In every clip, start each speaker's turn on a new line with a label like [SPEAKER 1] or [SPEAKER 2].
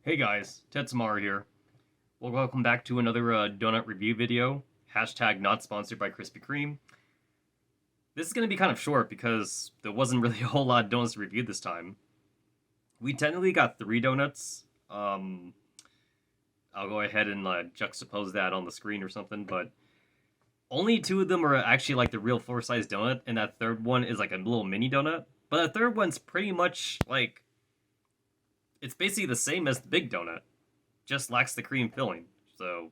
[SPEAKER 1] Hey guys, Tetsamaru here. Well, welcome back to another donut review video. Hashtag not sponsored by Krispy Kreme. This is going to be kind of short because there wasn't really a whole lot of donuts to review this time. We technically got 3 donuts. I'll go ahead and juxtapose that on the screen or something, but only 2 of them are actually like the real 4-size donut, and that third one is like a little mini donut. But the third one's pretty much like it's basically the same as the big donut, just lacks the cream filling. So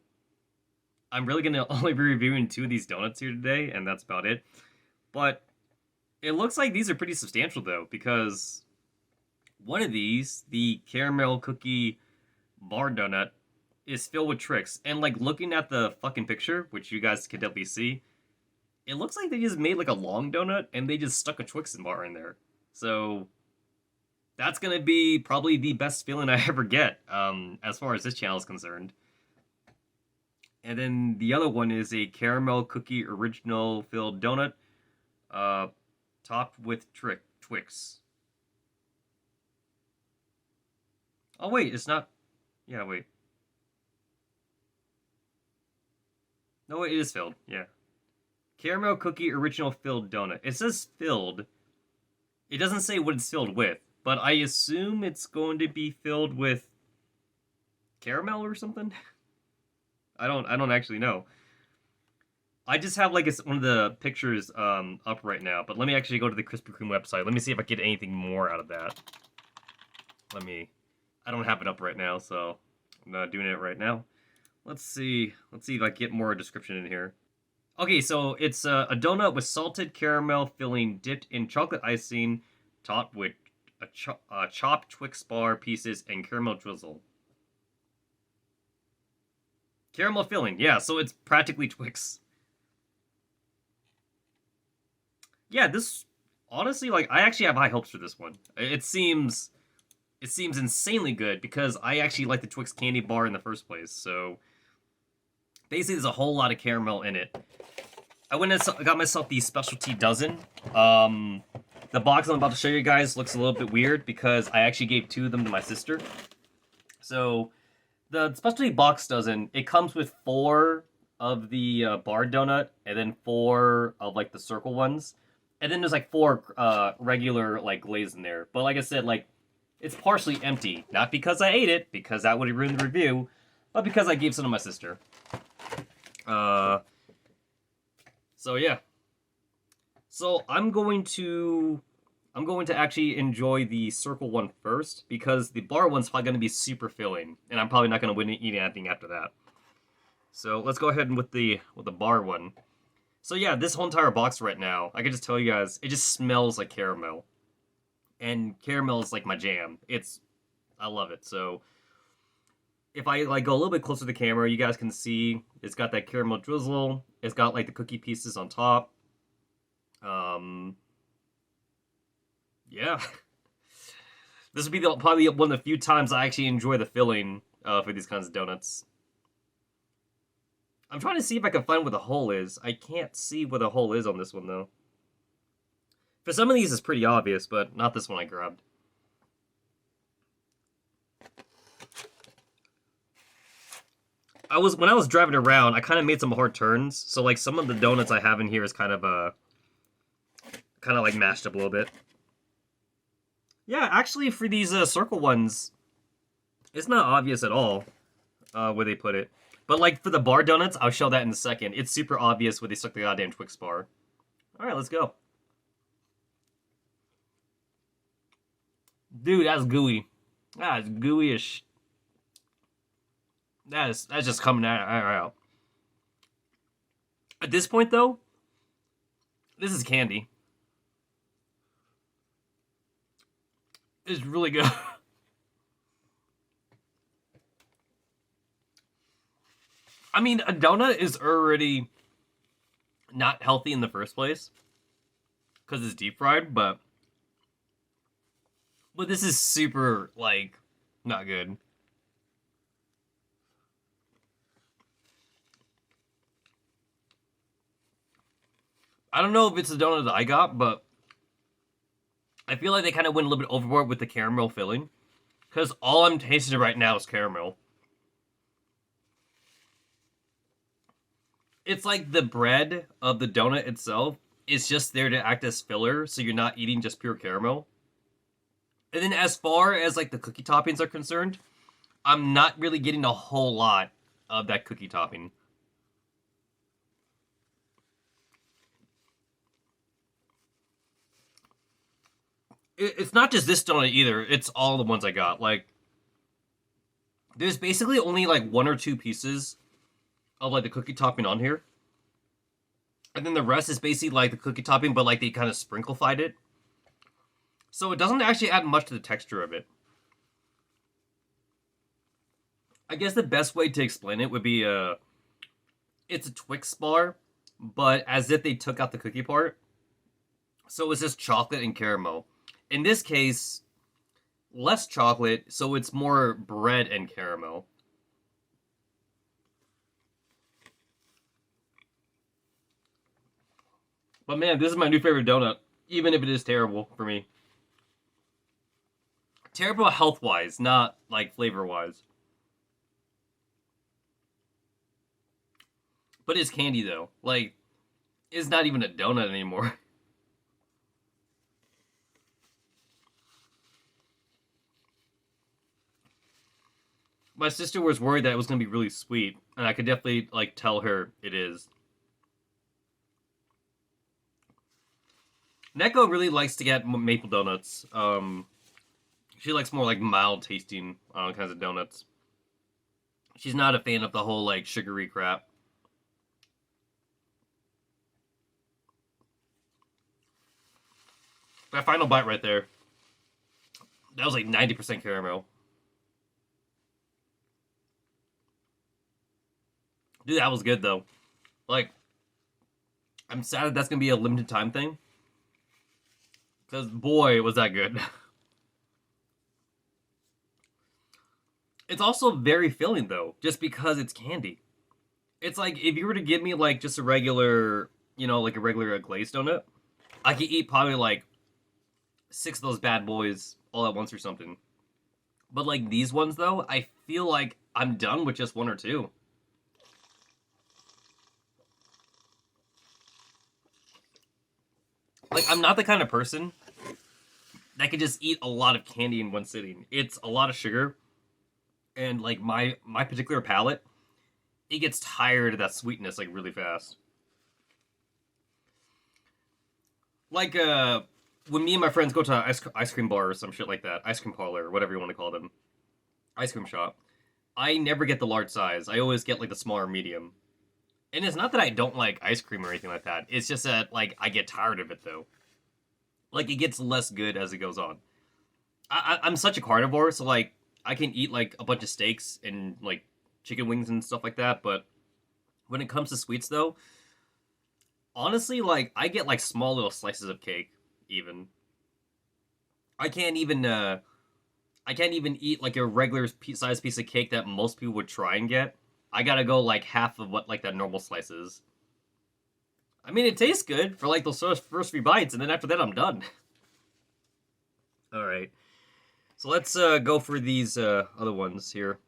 [SPEAKER 1] I'm really gonna only be reviewing 2 of these donuts here today, and that's about it. But it looks like these are pretty substantial though, because one of these, the caramel cookie bar donut, is filled with Trix. And like looking at the fucking picture, which you guys can definitely see, it looks like they just made like a long donut and they just stuck a Twix bar in there. So that's gonna be probably the best feeling I ever get, as far as this channel is concerned. And then the other one is a caramel cookie original filled donut, topped with Twix. Oh wait, it's not. Yeah, wait. No, it is filled. Yeah, caramel cookie original filled donut. It says filled. It doesn't say what it's filled with, but I assume it's going to be filled with caramel or something. I don't actually know. I just have like one of the pictures up right now, but let me actually go to the Krispy Kreme website. Let me see if I get anything more out of that. I don't have it up right now, so I'm not doing it right now. Let's see if I get more description in here. Okay, so it's a donut with salted caramel filling dipped in chocolate icing, topped with chopped Twix bar pieces and caramel drizzle. Caramel filling, yeah, so it's practically Twix. Yeah, this, honestly, like, I actually have high hopes for this one. It seems insanely good because I actually like the Twix candy bar in the first place, so basically there's a whole lot of caramel in it. I went and got myself the specialty dozen. The box I'm about to show you guys looks a little bit weird because I actually gave 2 of them to my sister. So the specialty box dozen, it comes with 4 of the bar donut and then 4 of like the circle ones. And then there's like 4 regular like glaze in there. But like I said, like it's partially empty. Not because I ate it, because that would have ruined the review, but because I gave some to my sister. So yeah. So I'm going to actually enjoy the circle one first because the bar one's probably going to be super filling, and I'm probably not going to eat anything after that. So let's go ahead and with the bar one. So yeah, this whole entire box right now, I can just tell you guys, it just smells like caramel, and caramel is like my jam. I love it. So if I like go a little bit closer to the camera, you guys can see it's got that caramel drizzle. It's got like the cookie pieces on top. Yeah. This would be probably one of the few times I actually enjoy the filling for these kinds of donuts. I'm trying to see if I can find where the hole is. I can't see where the hole is on this one, though. For some of these, it's pretty obvious, but not this one I grabbed. When I was driving around, I kind of made some hard turns, so like some of the donuts I have in here is kind of like mashed up a little bit. Yeah, actually for these circle ones, it's not obvious at all where they put it. But like for the bar donuts, I'll show that in a second. It's super obvious where they stuck the goddamn Twix bar. Alright, let's go. Dude, that's gooey. That's gooey-ish. That's just coming out. At this point, though, this is candy. It's really good. I mean, a donut is already not healthy in the first place because it's deep fried, but this is super, like, not good. I don't know if it's the donut that I got, but I feel like they kind of went a little bit overboard with the caramel filling. Because all I'm tasting right now is caramel. It's like the bread of the donut itself is just there to act as filler, so you're not eating just pure caramel. And then as far as like the cookie toppings are concerned, I'm not really getting a whole lot of that cookie topping. It's not just this donut either. It's all the ones I got. Like, there's basically only like one or two pieces of like the cookie topping on here. And then the rest is basically like the cookie topping, but like they kind of sprinklified it. So it doesn't actually add much to the texture of it. I guess the best way to explain it would be it's a Twix bar, but as if they took out the cookie part. So it's just chocolate and caramel. In this case, less chocolate, so it's more bread and caramel. But man, this is my new favorite donut, even if it is terrible for me. Terrible health-wise, not like flavor-wise. But it's candy though. Like, it's not even a donut anymore. My sister was worried that it was gonna be really sweet, and I could definitely like tell her it is. Neko really likes to get maple donuts. She likes more like mild tasting kinds of donuts. She's not a fan of the whole like sugary crap. That final bite right there, that was like 90% caramel. Dude, that was good though. Like, I'm sad that that's gonna be a limited time thing. Because boy, was that good. It's also very filling though, just because it's candy. It's like if you were to give me like just a regular, like a regular glazed donut, I could eat probably like 6 of those bad boys all at once or something. But like these ones though, I feel like I'm done with just 1 or 2. Like, I'm not the kind of person that could just eat a lot of candy in one sitting. It's a lot of sugar, and like my particular palate, it gets tired of that sweetness like really fast. Like when me and my friends go to an ice cream bar or some shit like that, ice cream parlor, or whatever you want to call them, ice cream shop, I never get the large size. I always get like the smaller medium. And it's not that I don't like ice cream or anything like that. It's just that like I get tired of it though. Like it gets less good as it goes on. I'm such a carnivore, so like I can eat like a bunch of steaks and like chicken wings and stuff like that. But when it comes to sweets though, honestly, like I get like small little slices of cake. Even I can't even eat like a regular size piece of cake that most people would try and get. I gotta go like half of what like that normal slice is. I mean, it tastes good for like those first 3 bites, and then after that, I'm done. All right, so let's go for these other ones here.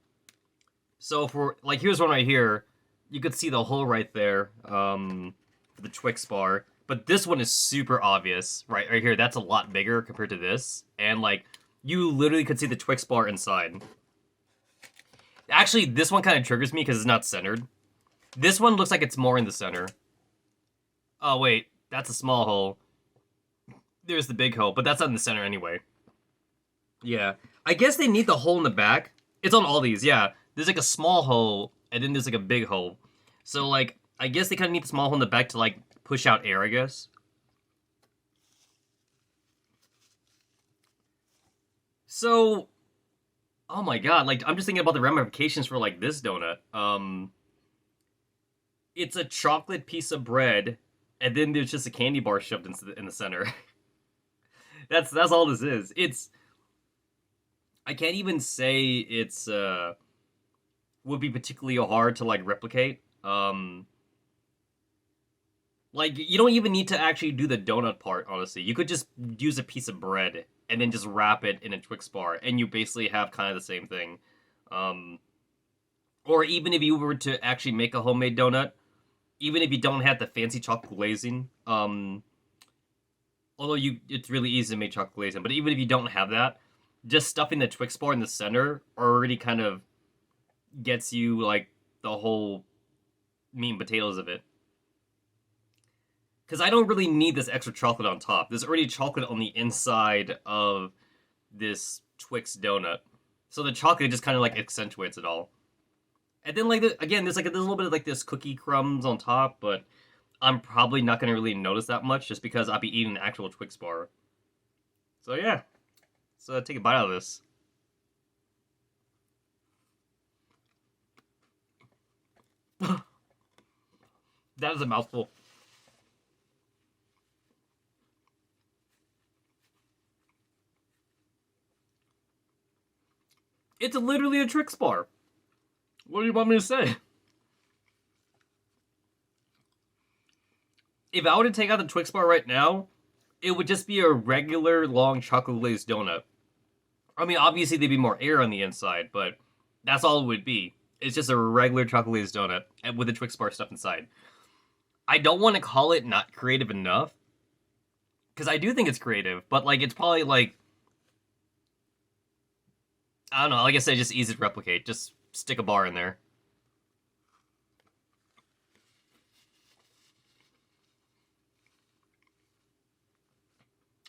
[SPEAKER 1] So for like, here's one right here. You could see the hole right there for the Twix bar, but this one is super obvious, right here. That's a lot bigger compared to this, and like you literally could see the Twix bar inside. Actually, this one kind of triggers me because it's not centered. This one looks like it's more in the center. Oh, wait. That's a small hole. There's the big hole, but that's not in the center anyway. Yeah. I guess they need the hole in the back. It's on all these, yeah. There's like a small hole, and then there's like a big hole. So, like, I guess they kind of need the small hole in the back to, like, push out air, I guess. So, oh my god, like, I'm just thinking about the ramifications for, like, this donut. It's a chocolate piece of bread, and then there's just a candy bar shoved in the center. That's all this is. I can't even say it's would be particularly hard to like replicate. Like you don't even need to actually do the donut part, honestly. You could just use a piece of bread and then just wrap it in a Twix bar, and you basically have kind of the same thing. Um, or even if you were to actually make a homemade donut, even if you don't have the fancy chocolate glazing, although it's really easy to make chocolate glazing, but even if you don't have that, just stuffing the Twix bar in the center already kind of gets you like the whole meat and potatoes of it. Because I don't really need this extra chocolate on top. There's already chocolate on the inside of this Twix donut, so the chocolate just kind of like accentuates it all. And then like again, there's a little bit of like this cookie crumbs on top, but I'm probably not gonna really notice that much just because I'll be eating an actual Twix bar. So yeah, so take a bite out of this. That is a mouthful. It's literally a Twix bar. What do you want me to say? If I were to take out the Twix bar right now, it would just be a regular long chocolate glazed donut. I mean, obviously there'd be more air on the inside, but that's all it would be. It's just a regular chocolate glazed donut with the Twix bar stuff inside. I don't want to call it not creative enough, because I do think it's creative, but like it's probably like, I don't know, like I said, just easy to replicate. Just stick a bar in there.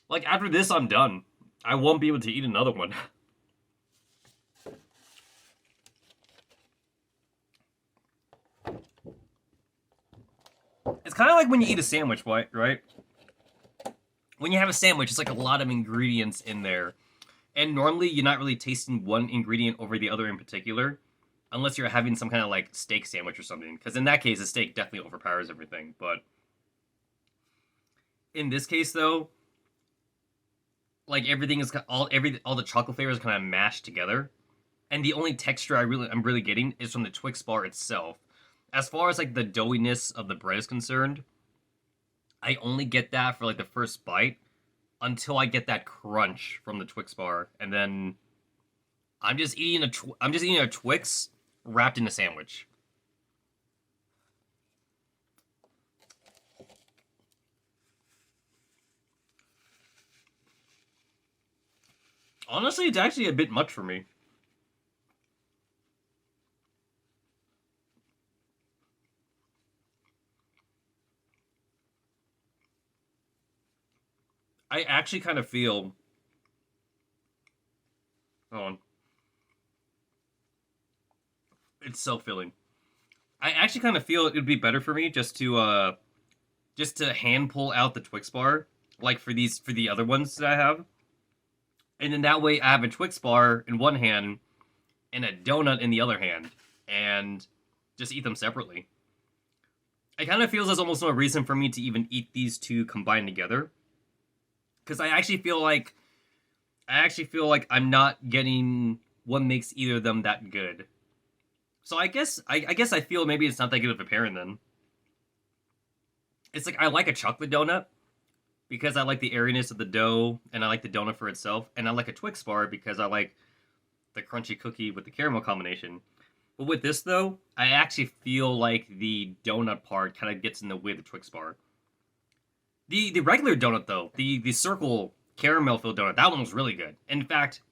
[SPEAKER 1] Like after this, I'm done. I won't be able to eat another one. It's kind of like when you eat a sandwich, right? When you have a sandwich, it's like a lot of ingredients in there. And normally you're not really tasting one ingredient over the other in particular, unless you're having some kind of like steak sandwich or something. Because in that case, the steak definitely overpowers everything. But in this case, though, like everything is all the chocolate flavors kind of mashed together, and the only texture I'm really getting is from the Twix bar itself. As far as like the doughiness of the bread is concerned, I only get that for like the first bite until I get that crunch from the Twix bar, and then I'm just eating a Twix wrapped in a sandwich. Honestly, it's actually a bit much for me. I actually kind of feel. Hold on. It's so filling. I actually kind of feel it would be better for me just to hand pull out the Twix bar, like for the other ones that I have, and then that way I have a Twix bar in one hand and a donut in the other hand, and just eat them separately. It kind of feels there's almost no reason for me to even eat these two combined together, because I actually feel like I'm not getting what makes either of them that good. So I guess I feel maybe it's not that good of a pairing then. It's like I like a chocolate donut because I like the airiness of the dough and I like the donut for itself, and I like a Twix bar because I like the crunchy cookie with the caramel combination. But with this though, I actually feel like the donut part kind of gets in the way of the Twix bar. The regular donut though, the circle caramel filled donut, that one was really good. In fact,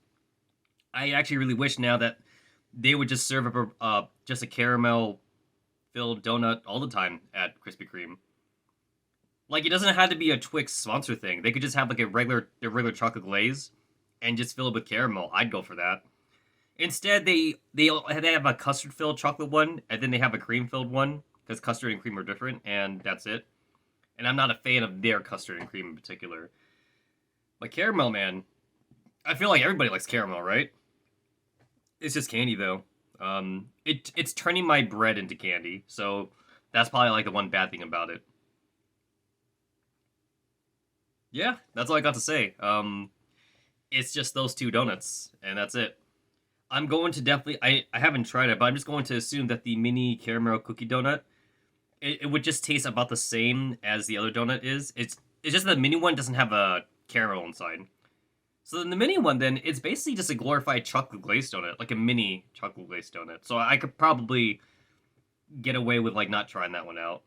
[SPEAKER 1] I actually really wish now that they would just serve up just a caramel filled donut all the time at Krispy Kreme. Like it doesn't have to be a Twix sponsor thing. They could just have like a regular chocolate glaze and just fill it with caramel. I'd go for that. Instead, they have a custard filled chocolate one, and then they have a cream filled one because custard and cream are different, and that's it. And I'm not a fan of their custard and cream in particular. But caramel, man, I feel like everybody likes caramel, right? It's just candy though. It's turning my bread into candy, so that's probably like the one bad thing about it. Yeah, that's all I got to say. It's just those two donuts, and that's it. I'm going to definitely. I haven't tried it, but I'm just going to assume that the mini caramel cookie donut it would just taste about the same as the other donut is. It's just the mini one doesn't have a caramel inside, So then the mini one, then it's basically just a glorified chocolate glazed donut, like a mini chocolate glazed donut. So I could probably get away with like not trying that one out.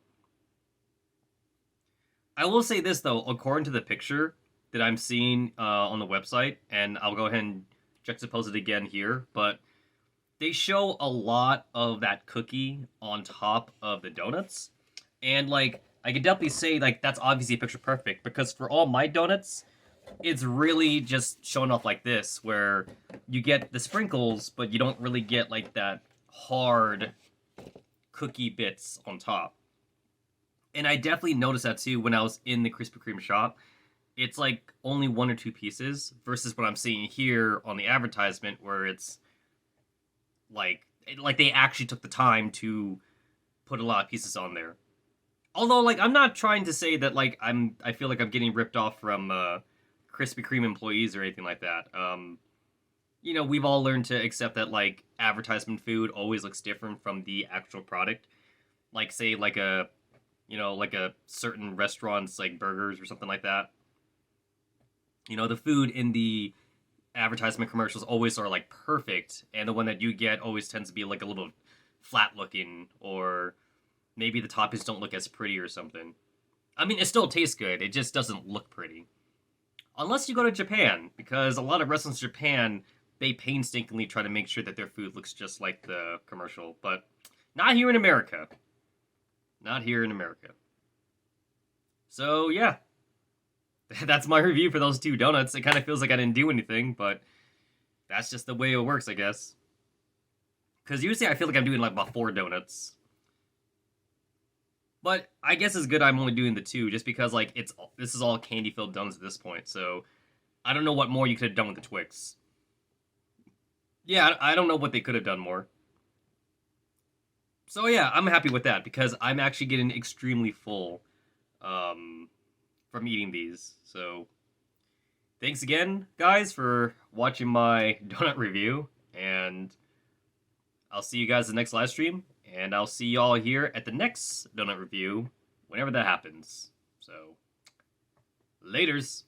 [SPEAKER 1] I will say this though, according to the picture that I'm seeing on the website, and I'll go ahead and juxtapose it again here, but they show a lot of that cookie on top of the donuts, and like I could definitely say like that's obviously picture perfect because for all my donuts, it's really just showing off like this, where you get the sprinkles, but you don't really get like that hard cookie bits on top. And I definitely noticed that too when I was in the Krispy Kreme shop. It's like only one or two pieces versus what I'm seeing here on the advertisement, where it's like they actually took the time to put a lot of pieces on there. Although, like, I'm not trying to say that like I feel like I'm getting ripped off from Krispy Kreme employees or anything like that. We've all learned to accept that like advertisement food always looks different from the actual product. Like, say, like a certain restaurant's like burgers or something like that. The food in the advertisement commercials always are like perfect, and the one that you get always tends to be like a little flat looking, or maybe the toppings don't look as pretty or something. I mean, it still tastes good, it just doesn't look pretty. Unless you go to Japan, because a lot of restaurants in Japan, they painstakingly try to make sure that their food looks just like the commercial, but not here in America. Not here in America. So, yeah. That's my review for those two donuts. It kind of feels like I didn't do anything, but that's just the way it works, I guess. Because usually I feel like I'm doing like about 4 donuts. But I guess it's good I'm only doing the 2, just because like this is all candy-filled donuts at this point, so I don't know what more you could have done with the Twix. Yeah, I don't know what they could have done more. So yeah, I'm happy with that because I'm actually getting extremely full from eating these. So thanks again, guys, for watching my donut review, and I'll see you guys in the next live stream, and I'll see y'all here at the next donut review whenever that happens. So, laters.